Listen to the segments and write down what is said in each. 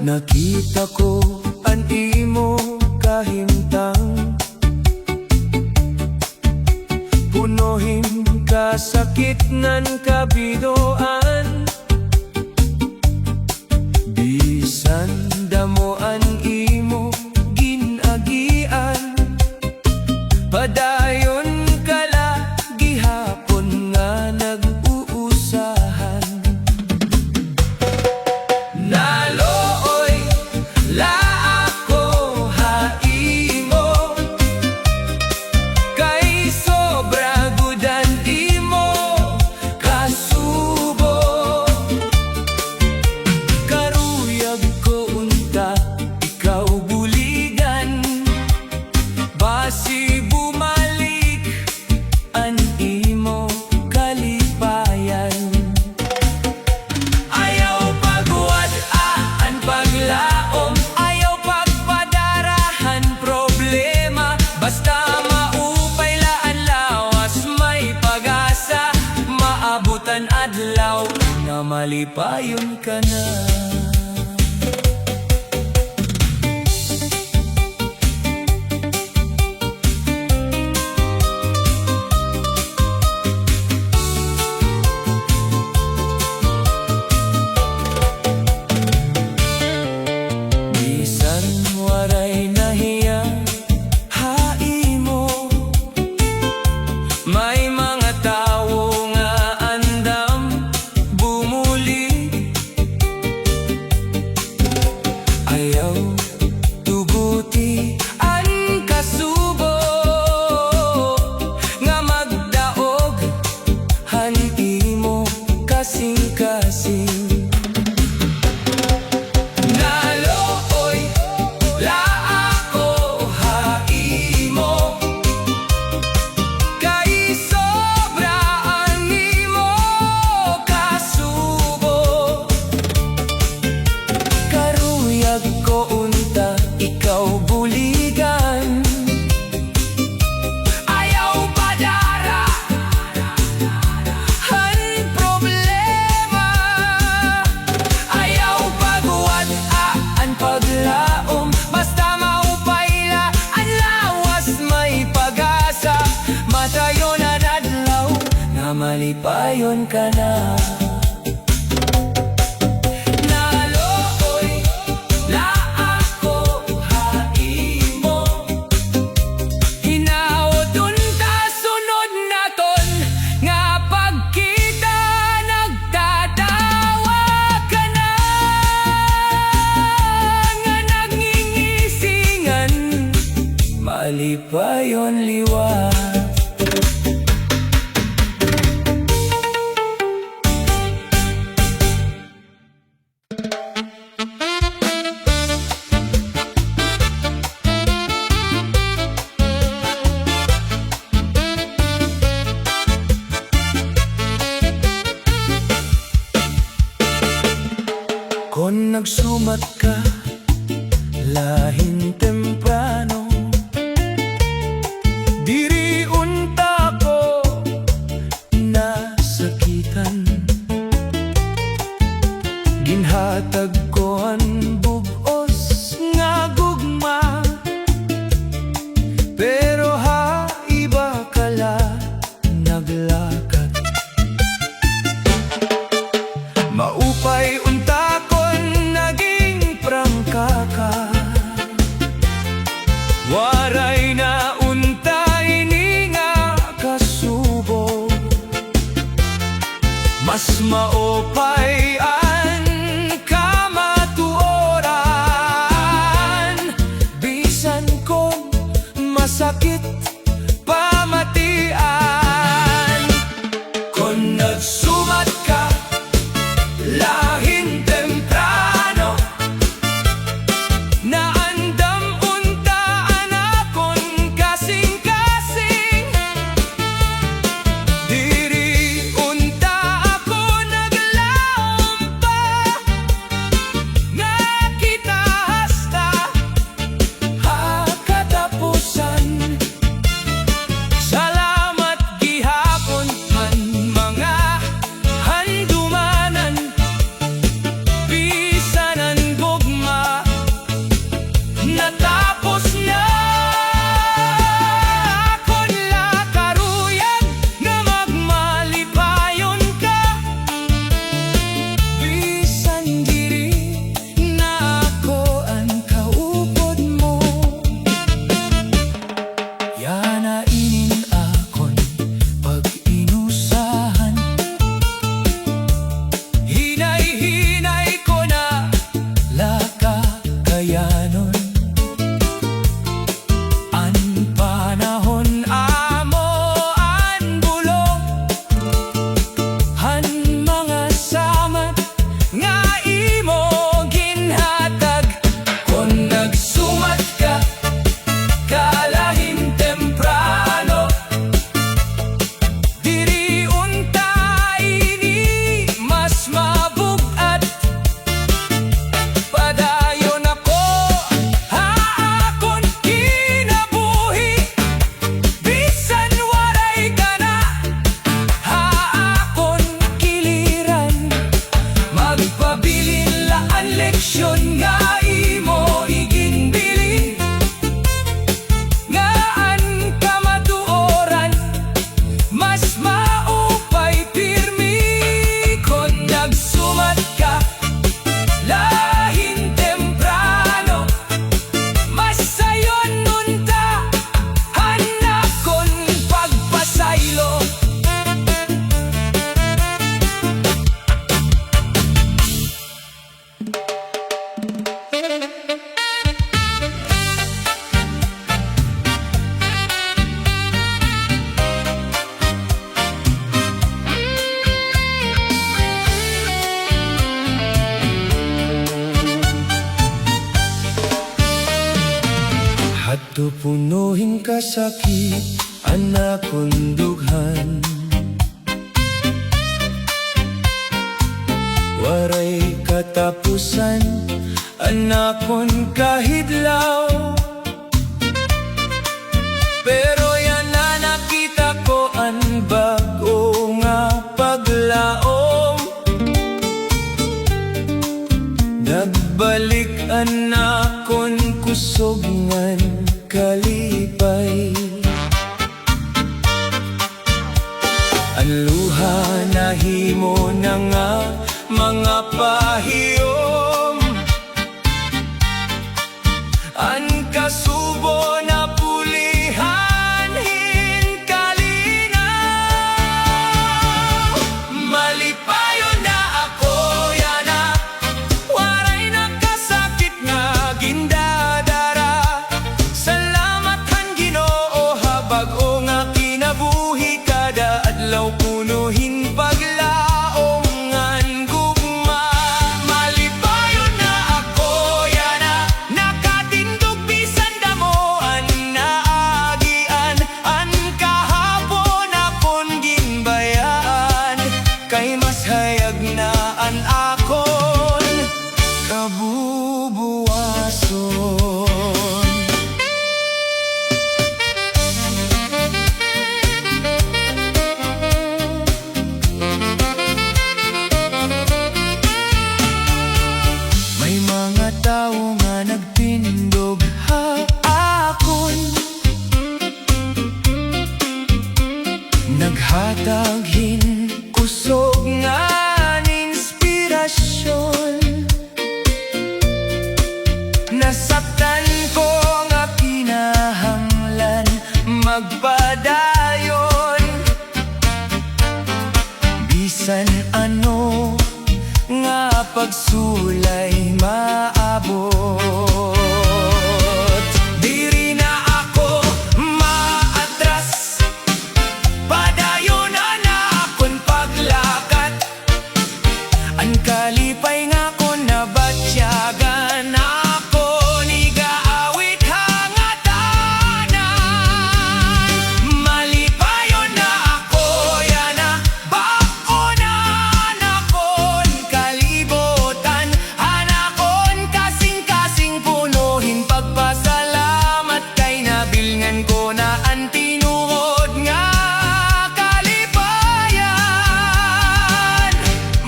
Nakita ko ang imo kahimtang, punohin kasakit nan kabidoan. Bisan damo ang imo ginagian, padayon kala gihapon nga nag-uusahan. Nalooy la ako haimo, kay sobra gudan imo kasubo. Karuyag ko unta ikaw buligan, basi bumalik ang imo kalipayan. Ayaw pagwad-aan paglaom, ayaw pagpadarahan problema, basta maupay laan lawas may pag-asa, maabutan adlaw na malipayon ka na. Bisan waray nahiya haimo, may mga tawo nga andam bumuli. Ayaw tuguti ang kasubo, nga magdaog han imo kasing-kasing. Nalooy la ako haimo, kay sobra ang imo kasubo. Karuyag ko unta ikaw buligan, ayaw padara han problema, ayaw pagwad-aan paglaom, basta maupayla ang lawas may pag-asa, matayo na adlaw na malipayon ka na. Nalooy la ako haimo, hinaot unta sunod naton nga pagkita nagtatawa ka na, nga nagngingisingan malipayon liwat. Kung nagsumat ka lahin temprano, diri unta ko nasakitan. Ginhatag ko ang bug-os nga gugma, pero iba kala naglakat. Maupay unta kon naging prangka ka, waray na unta ini nga kasubo. Mas maupay ang kamatuoran, bisan kong masakit pamatian. Kung nagsumat ka lahin temprano, naandam unta anakon kasing-kasing, diri unta ako naglaom Tupunuhin kasakit, anak kong dughan. Waray katapusan, anak kong kahidlaw. Pero yan na nakita ko ang bago nga paglaom. Nagbalik anak kong kusog ngan kalipay. Ang luha nahimo na nga mga pahiyom. Ang kasubo na pulihan hinkalinaw. Malipayon na ako yana, waray nakasakit nga gindadara. Salamat han Ginoo habag o nga kinabuhi kada adlaw punuhin paglaom ngan gugma. Malipayon na ako yana, nakatindog bisan damo an naagian. An kahapon akon ginbayaan, kay mas hayag na an akon kabubuwason. May mga tao nga nagtindog ha akon, naghatag hin kusog nga inspirasyon. Nasaktan ko nga kinahanglan magpadayon. Bisan ano nga pagsulay maabot, diri na ako maatras. Padayon na akon paglakat, ang kalipay nga ko nabatyagan. Ako ni gaawit hangatanan. Malipayon na ako yana, bako na anakon kalibutan. Anakon kasing-kasing punuhin pagpasalamat, kay nabilngan ko na ang tinuod nga kalipayan.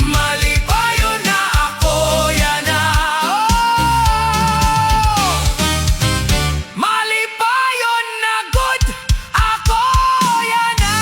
Malipayon na ako yana, oh! Malipayon na good ako yana.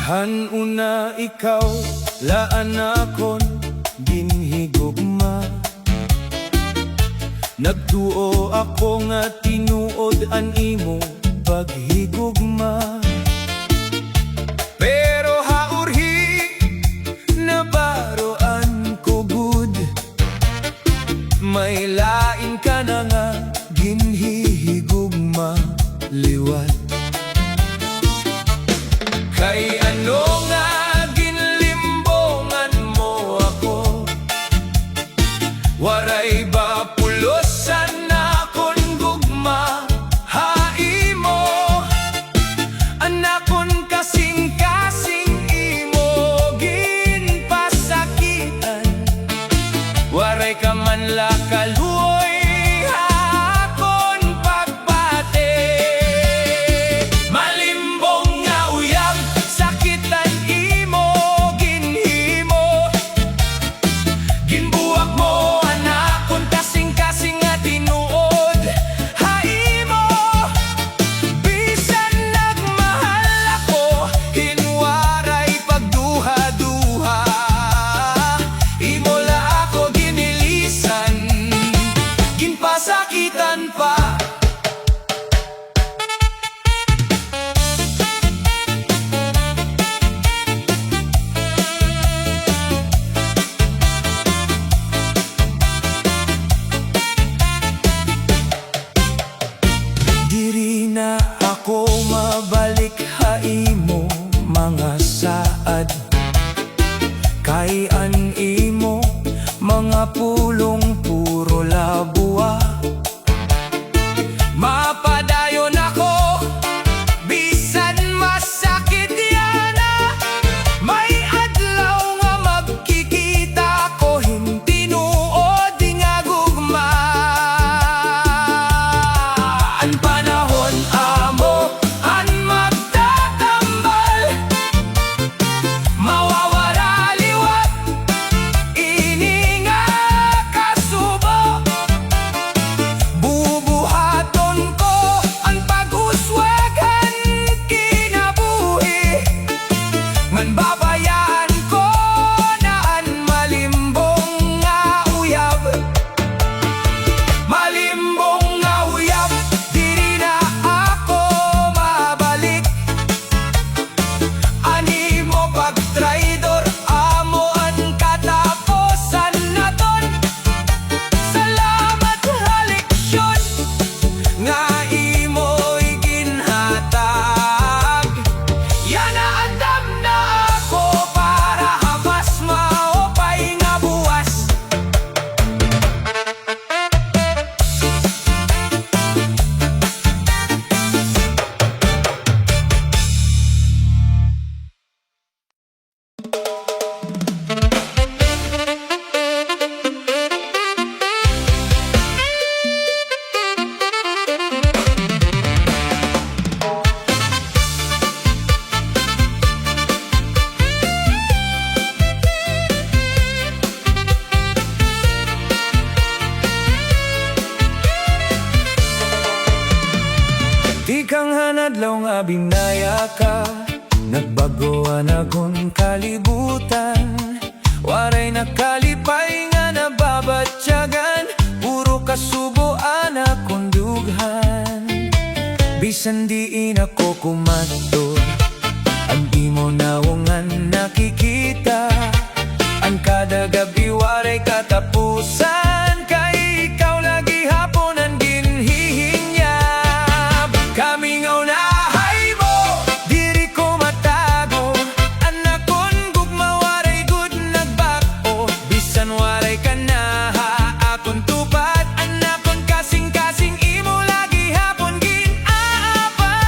Hanuna ikaw laan akon ginhigugma. Nagtuo ako nga tinuod an imo paghigugma. Pero haurhi nabaroan ko gud, may lain ka na nga ginhihigugma liwat. Kay ano nga ginlimbongan mo ako, waray ba pulosan na akong gugma haimo. Ikang hanadlaw nga binaya ka, nagbagoan akong kalibutan. Waray nakalipay nga nababatyagan, puro kasubuan akong dughan. Bisan diin ako kumadto, ang imo nawongan nakikita. Ang kada gabi waray katapusan, kay ikaw lagi hapon ang ginhihinyab. Kami nga unahay mo, diri ko matago. Anak kon gugma waray good nagbako. Bisan waray ka na akong tupad, anak kon kasing-kasing imo lagi hapon ginaapat.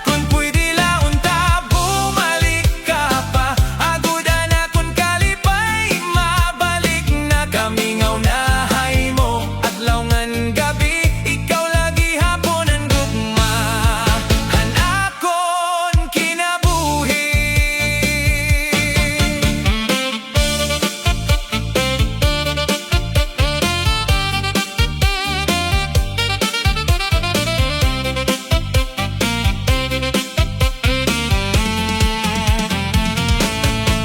Kung pwede laon ta bumalik ka pa, agudan akong kalipay mabalik na. Kami nga unahay mo, adlaw ngan gabi, ikaw lagi hapon ang gugma. Hanakon kinabuhi.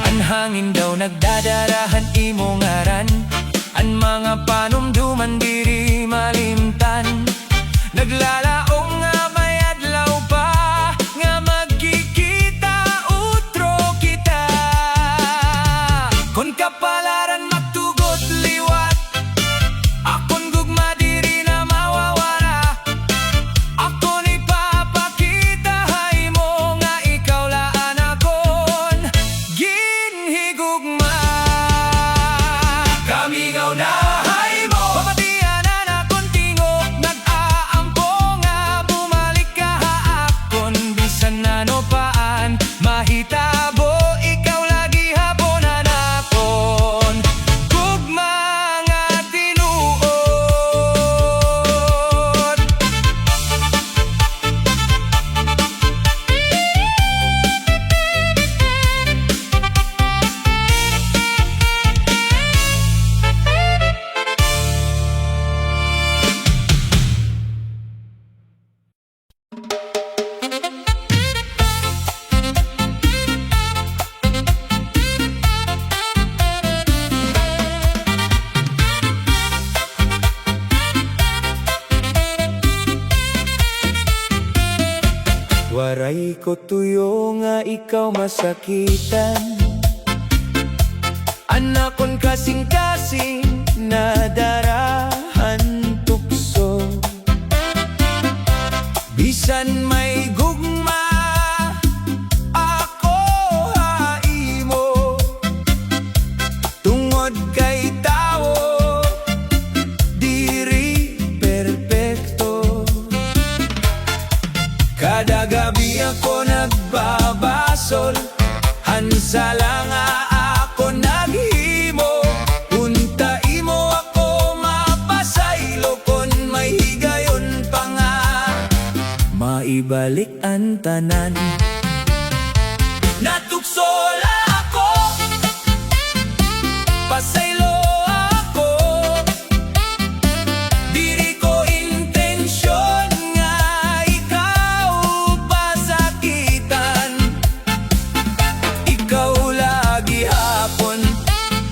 Ang hangin daw nagdadarahan imo ngaran, ang mga panumduman diri malimtan. Naglalaong nga may adlaw pa, nga magkikita utro kita. Kon kapalaran magtugot liwat, akon gugma diri na mawawala. Akon ipapakita hay mo nga ikaw laan akon ginhigugma. Kami nga unahay mo, pamatianan akon tingog, nag-aampo nga bumalik ka akon. Bisan ano paan mahitabo, ikaw lagi haponan akon gugma nga tinuod. Waray ko tuyo nga ikaw masakitan, anak kon kasing-kasing nadarahan tukso. Bisan may gugma ako haimo, tungod kay tao diri perpekto. Kada gabi ako nagbabasol, hansala nga ako naghimo. Unta imo ako mapasaylo, kon may higayon pa nga maibalik ang tanan. Natuksola ako, pasaylo ako, diri ko intensyon nga ikaw pasakitan. Ikaw lagi hapon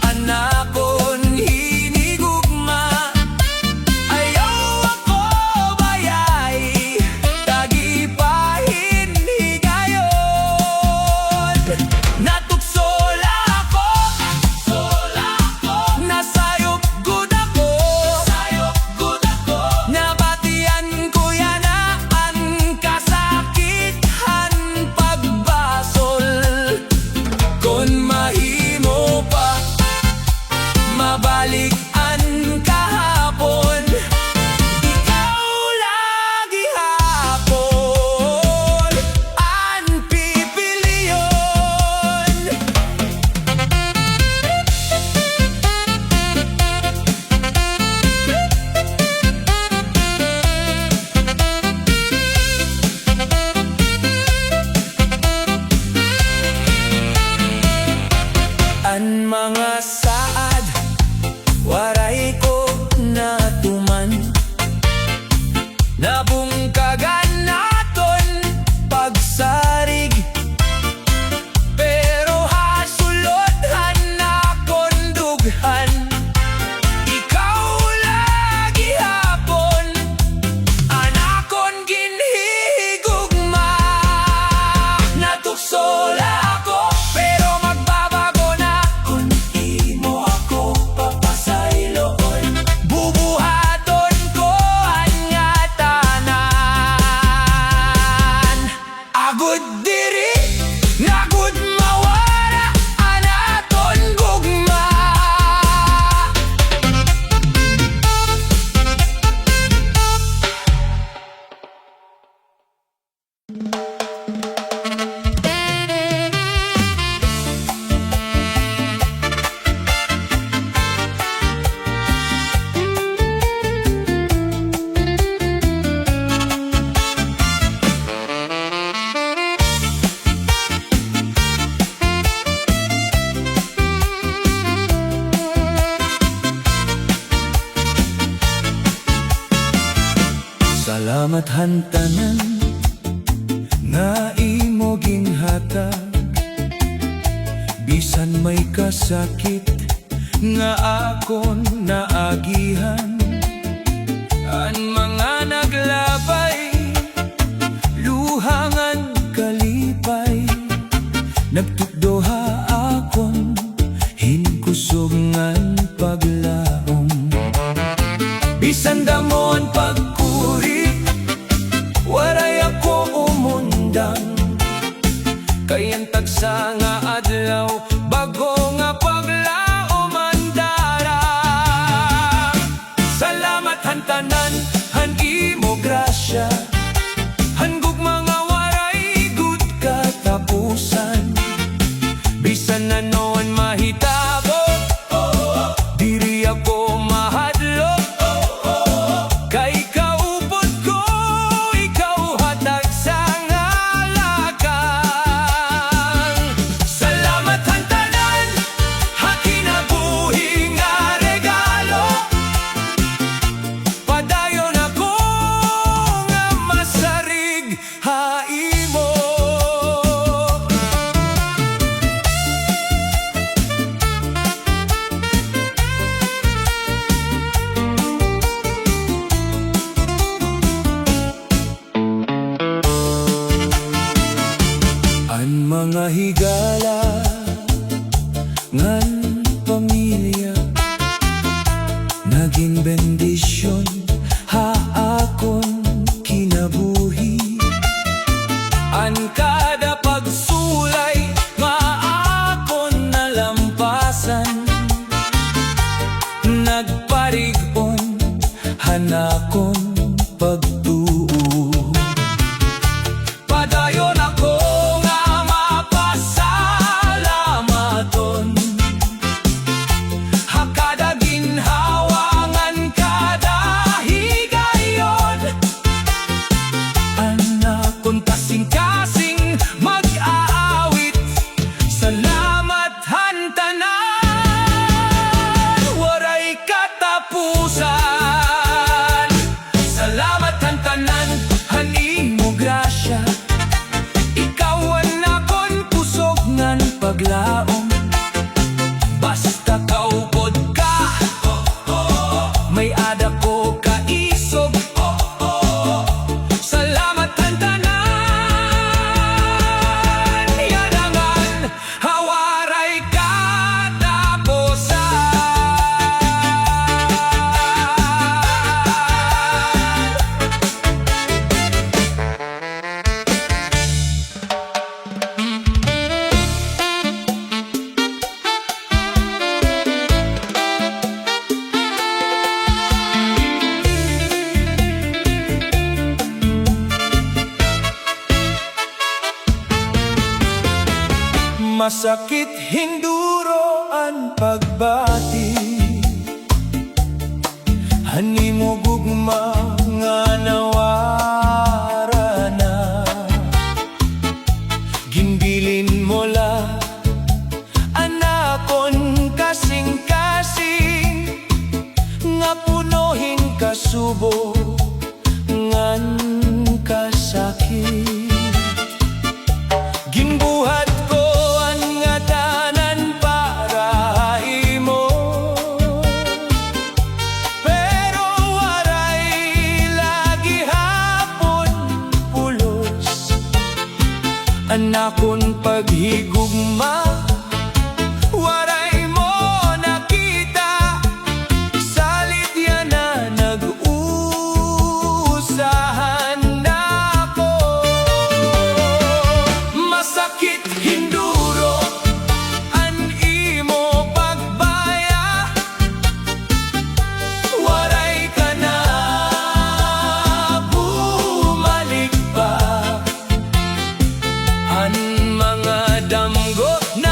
anakon hinigugma. Ayaw ako bayay, tagipahin higayon. Natuksola ako, nasayop gud ako, nabatian ko yanaan kasakithan pagbasol. Kon mahimo pa mabalik ang kahapon, ikaw lagi hapon ang pipiliyon. Ang mga saad waray ko natuman, nabungkagan na Salamat hantanan nga imo ginhatag, bisan may kasakit nga akon naagihan. An mga naglabay, luhangan kalipay, nagtukdoha akon hinkusogngan paglaom. Bisan damon pagkuri, waray ako umundang, kayan tagsa nga adlaw bago nga paglaom ang darang. Salamat hantanan han imo grasya, hangog mga waray gud katapusan. Bisan na noon mahitabo, diri ako mahadlok, kay kaupod ko ikaw hatag sa ngalakang. Salamat hantanan ha kinabuhi nga regalo, padayon ako nga masarig ha imo. An mga higala ngan pamilya, naging bendisyon ha akon kinabuhi. An kada pagsulay nga akon nalampasan, nagparig-on hanakon pagtuo. Padayon ako nga mapasalamaton, ha kada ginhawangan kada higayon. Anakon kasing-kasing mag-aawit, salamat hantanan waray katapusan. Salamat hantanan han imo grasya, ikaw ang akon pusogngan paglaom. Basta kaupod ka, may ada ko kaisog. Salamat hantanan, yadangan hawaray katapusan. Masakit hinduro ang pagbati, hani mo gugma nga nawara na. Ginbilin mo la anakon kasing-kasing, nga punohin kasubo ngan kasakit. Ginbuhat ko ang nga tanan para imo, pero waray lagi hapon pulos. Anakon paghigugma, waray mo nakita, salit yan na nag-usahan ako. Masakit hinduro an imo pagbaya, waray ka na bumalik pa. An mga damgo na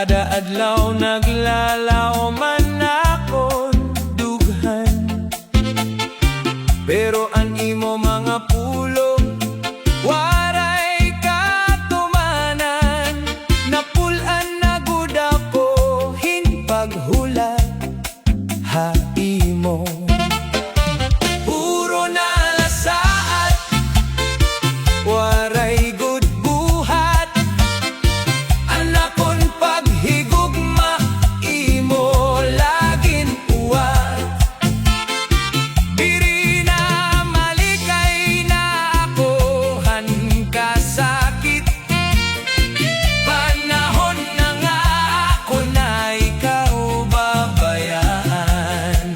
Kada adlaw naglalaw man akon dughan, pero ang imo mga pulong waray katumanan. Napulan na gud ako hinpaghulat haimo. Puro na lasaat, waray gud buhat. Anakon paghigugma, imo laging uwat. Diri na malikay na ako han kasakit. Panahon na nga ako na ikaw babayaan.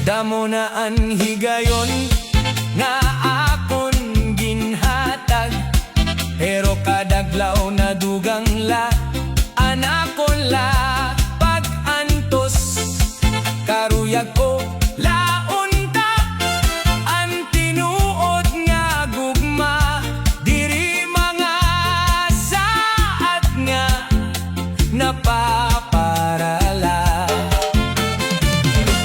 Damo na ang higayon nga akon ginhatag, pero kadaglaw na dugang la anakon la pag-antos. Karuyag ko laon ta ang tinuod nga gugma. Diri mga saat nga napaparala.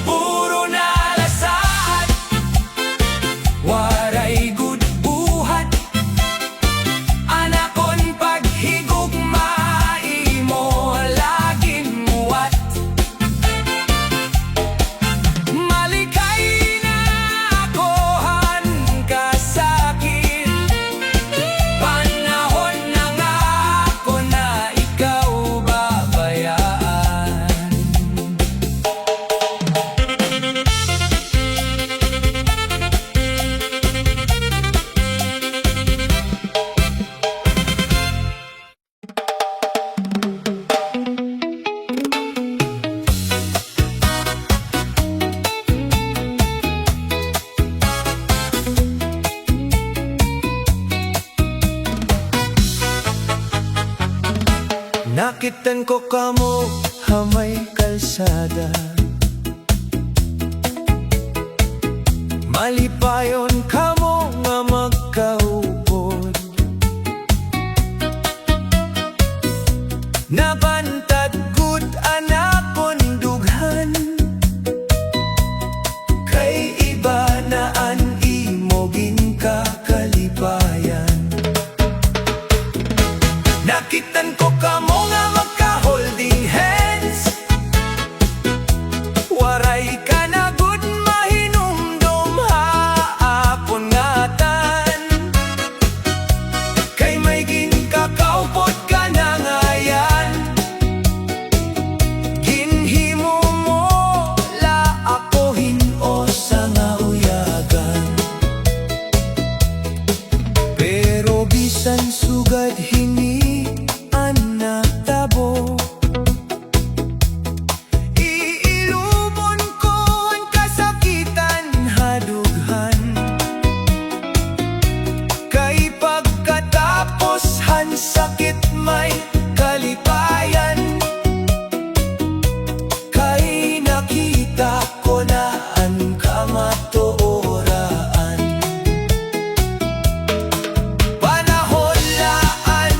Puro na lasaat, waray gud buhat. Anakon paghigugma, imo laging muwat. Malikay na ako han kasakit. Panahon na nga ako na ikaw babayaan. Nakitan ko kamo hamay kalsada, malipayon kamo nga magkaupod. Nabantad gud anakon dughan, kay iba na an imo ginakalipayan. Nakitan ko kamo nga magka-holding hands, waray ka na gud mahinumdum haapon ngatan. Kay may ginkakaupod ka na ngayan, ginhimo mo la ako hinosa nga uyagan. Pero bisan sugad hini tabo, iilubon ko ang kasakitan hadughan. Kay pagkatapos han sakit may kalipayan. Kay nakita ko na ang kamatuoraan. Panahon laan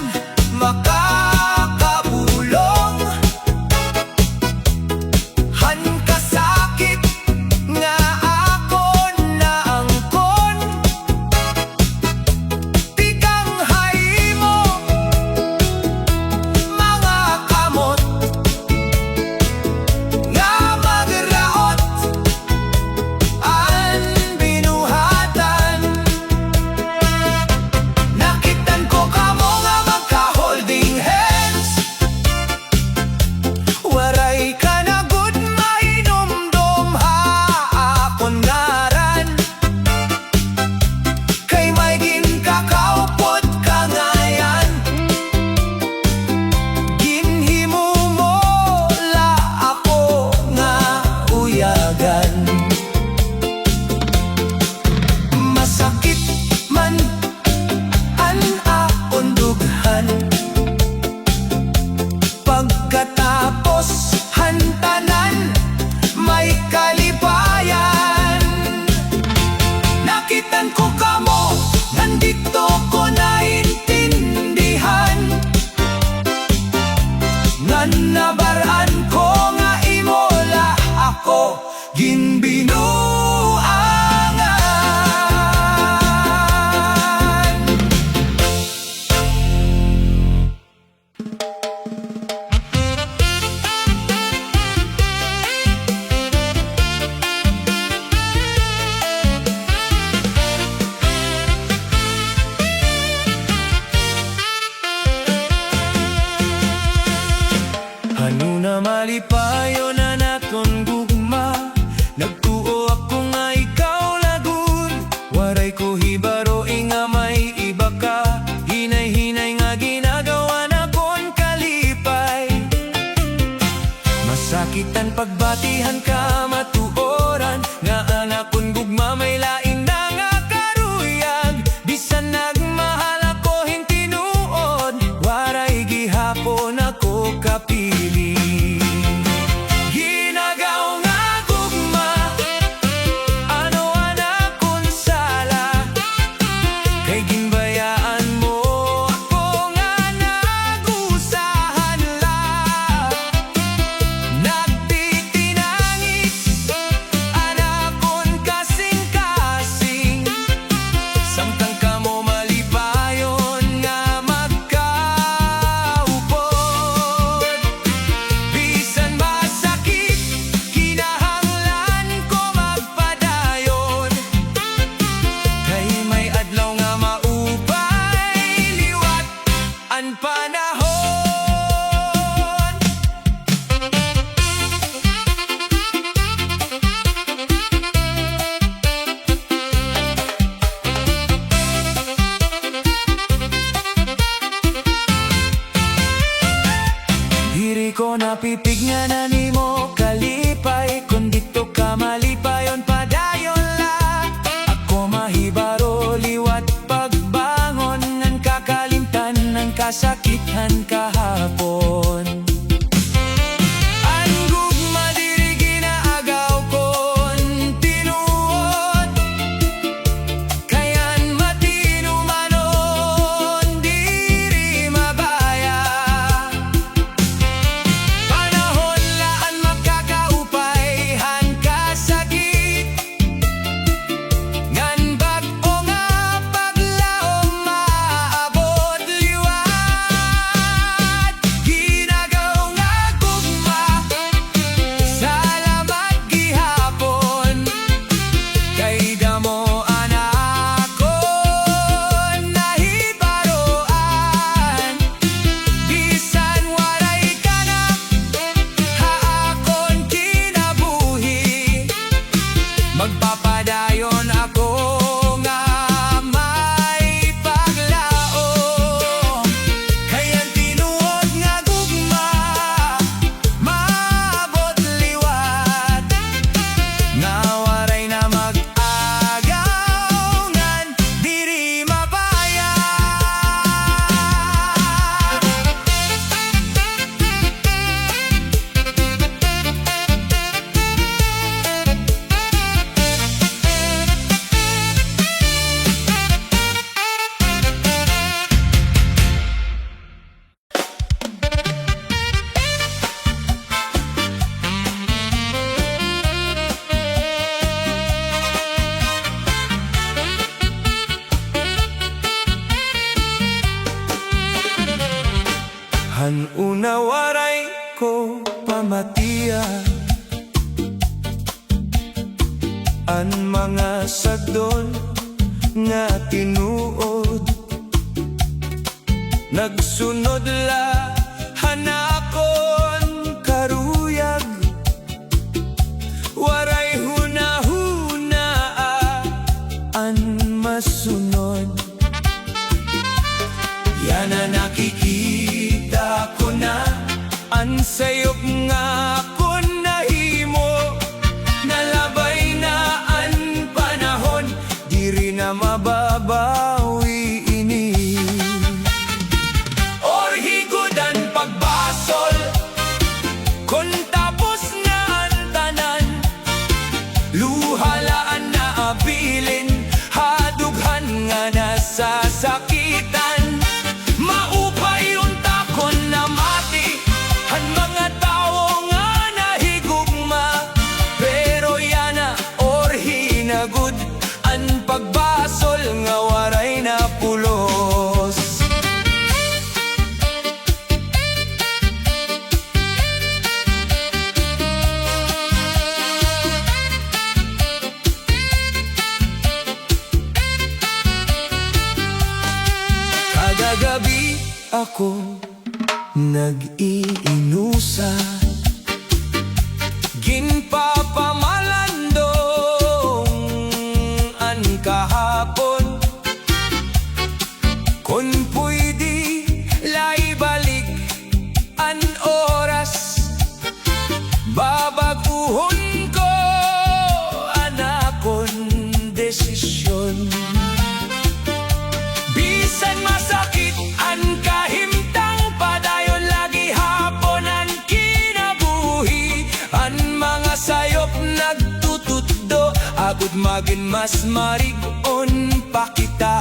malipayon na naton gugma, nagtuo ako nga ikaw lagun. Waray ko hibaro nga may iba ka, hinay-hinay nga ginagawa na kon kalipay. Masakitan pagbatihan ka matuoran, nga anak kon gugma may lain na nga karuyag. Bisan nagmahal ako hintinuod, waray gihapon ako kapili. Ginagaw nga gugma, ano anak kon sala, kay ginbayaan mo ako nga nagusahan la. Nagtitinangis, anak kon kasing-kasing, samtang kamo malipayon nga magkaupod. Bisan masakit, kinahanglan ko magpadayon, kay may adlaw nga maupay liwat ang panahon. Diri ko napipig nga na nimo kalipay, kung dito ka malipayon padayon la. Ako mahibaro liwat pagbangon, ngan kakalimtan ng kasakitan kahapon. Ang gugma diri ginaagaw kon tinuod, kayan matinumanon diri mabaya. Panahon laan makakaupay han kasakit, ngan bag-o nga paglaom maabot liwat. Ginagaw nga gugma, salamat gihapon, kay damo anak kon nahibaroan. Bisan waray ka na, haakon kinabuhi, magpapadayon ako nga may paglao. Kayan tinuod nga gugma, maabot liwat, nga waray na mag-agaw, ngan diri mabaya. Han una waray ko pamatiya, an mga sagdol nga tinuod, nagsunod la hanakon karuyag. Waray hunahunaa an masunod, yan na nakikita ko na ang sayop nga ko nahimo. Nalabay na ang panahon, diri na mababawi ini. Orhigod ang pagbasol, kung tapos na ang tanan, luhalaan na abilin, hadughan nga nasasakitan. Maupay unta kon na mati, han mga tao nga nahigugma, pero yana or hinagud ang pagbasol nga waray na pulos. Kagagabi ako nag-iinusa, ginpapamalandong an kahapon. Kung pwede laibalik an oras, babaguhon ko anakon desisyon. Bisan masakit ang kahimtang, padayon lagi hapon ang kinabuhi. Ang mga sayop nagtutuddo, agud magin mas marigon pa kita.